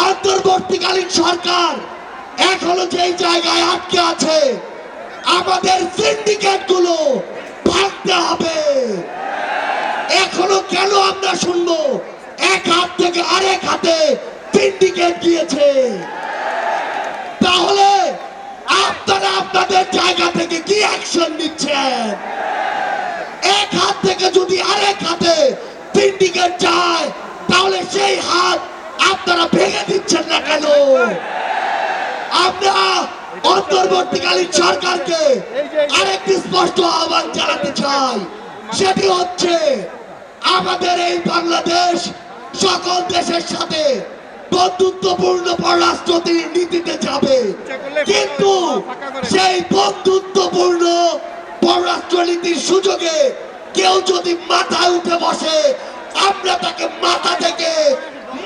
অন্তর্বর্তীকালীন সরকার এখনো যেই জায়গায় আটকে আছে, আমাদের সিন্ডিকেট গুলো ভাঙতে হবে। এখনো কেন আমরা শুনবো এক হাত থেকে আরেক হাতে সিন্ডিকেট গিয়েছে? তাহলে আপনারা আপনাদের জায়গা থেকে কি অ্যাকশন নিচ্ছেন? এক হাত থেকে যদি আরেক হাতে সিন্ডিকেট যায়, তাহলে সেই হাত আপনারা ভেঙে দিচ্ছেন না কেন? আমরা অন্তর্বর্তীকালীন সরকারকে আরেকটি স্পষ্ট আহ্বান জানাতে চাই, সেটি হচ্ছে আমাদের এই বাংলাদেশ সকল দেশের সাথে বন্ধুত্বপূর্ণ পররাষ্ট্র নীতিতে যাবে, কিন্তু সেই বন্ধুত্বপূর্ণ পররাষ্ট্র নীতির সুযোগে কেউ যদি মাথায় উঠে বসে, আমরা তাকে মাথা থেকে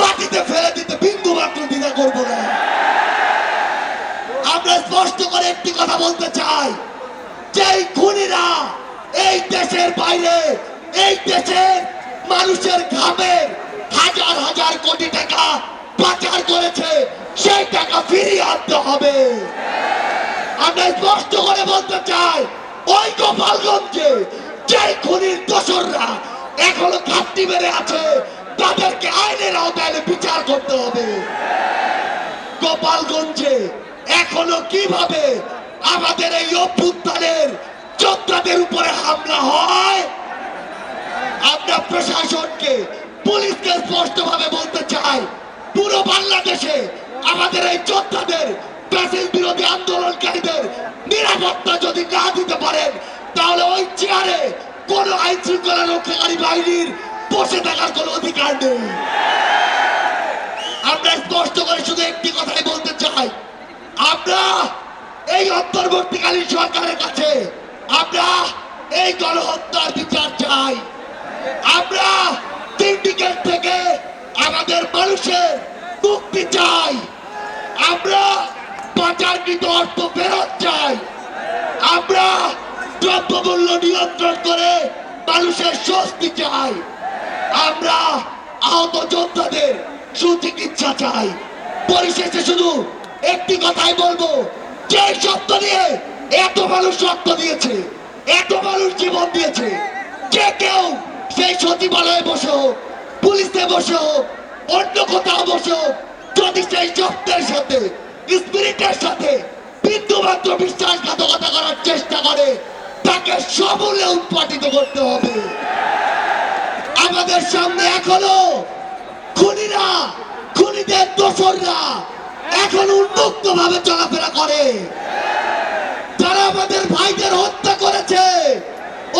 মাটিতে ফেলে দিতে বিন্দু মাত্র দ্বিধা করব না। আমরা স্পষ্ট করে একটি কথা বলতে চাই, যে খুনিরা এই দেশের বাইরে, এই দেশের মানুষের ঘামের হাজার হাজার কোটি টাকা পাচার করেছে, সেই টাকা ফিরিয়ে আনতে হবে। আমরা স্পষ্ট করে বলতে চাই, ওই গোপালগঞ্জে যে খুনির দোসররা এখনো ঘাপটি মেরে আছে, তাদেরকে আইনের আওতায় বিচার করতে হবে। গোপালগঞ্জে এখনো কিভাবে আমাদের এই অভ্যুত্থানের যোদ্ধাদের উপরে হামলা হয়, আমরা প্রশাসনকে, পুলিশকে স্পষ্টভাবে বলতে চাই, পুরো বাংলাদেশে আমাদের এই যোদ্ধাদের, ফ্যাসিস্ট বিরোধী আন্দোলনকারীদের নিরাপত্তা যদি না দিতে পারেন, তাহলে ওই চেয়ারে কোন আইন শৃঙ্খলা রক্ষাকারী বাহিনীর বসে থাকার কোন অধিকার নেই। আমরা স্পষ্ট করে শুধু একটি কথাই বলতে চাই, আমরা এই অন্তর্বর্তীকালীন সরকারের কাছে আমরা এই গণহত্যার বিচার চাই। আমরা সিন্ডিকেট থেকে আমাদের মানুষের মুক্তি চাই। আমরা পাচারকৃত অর্থ ফেরত চাই। আমরা দ্রব্যমূল্য নিয়ন্ত্রণ করে মানুষের স্বস্তি চাই। আমরা আহত যোদ্ধাদের সুচিকিৎসা চাই। পরিশেষে শুধু একটি কথাই বলবো, যে শব্দ নিয়ে এত মানুষ রক্ত দিয়েছে, এত মানুষ জীবন দিয়েছে, যে কেউ সেই সচিবালয়ে বসে হোক, পুলিশে বসে হোক, অন্য কোথাও বসে হোক, যদি সেই শব্দের সাথে, স্পিরিটের সাথে বিন্দুমাত্র বিশ্বাসঘাতকতা করার চেষ্টা করে, তাকে সমূলে উৎপাটিত করতে হবে। আমাদের সামনে এখনো খুনিরা, খুনিদের দোসররা এখন উন্মুক্ত ভাবে চলাফেরা করে। যারা আমাদের ভাইদের হত্যা করেছে,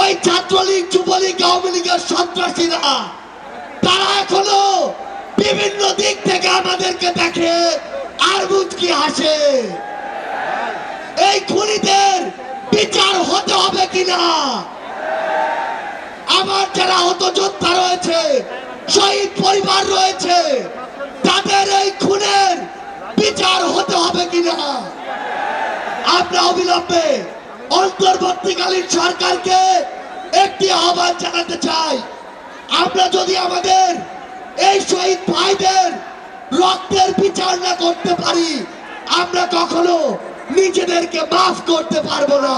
ওই ছাত্রলীগ, যুবলীগ, আওয়ামী লীগের সন্ত্রাসীরা, তারা এখনো বিভিন্ন দিক থেকে আমাদেরকে দেখে আর মুচকি হাসে। এই খুনিদের বিচার হতে হবে কিনা, আমার যারা আহত যোদ্ধা রয়েছে, শহীদ পরিবার রয়েছে, তাদের এই খুনের বিচার হতে হবে কিনা, আমরা অবিলম্বে অন্তর্বর্তীকালীন সরকারকে একটি আহ্বান জানাতে চাই। আমরা যদি আমাদের এই শহীদ ভাইদের রক্তের বিচার না করতে পারি, আমরা কখনো নিজেদেরকে মাফ করতে পারবো না।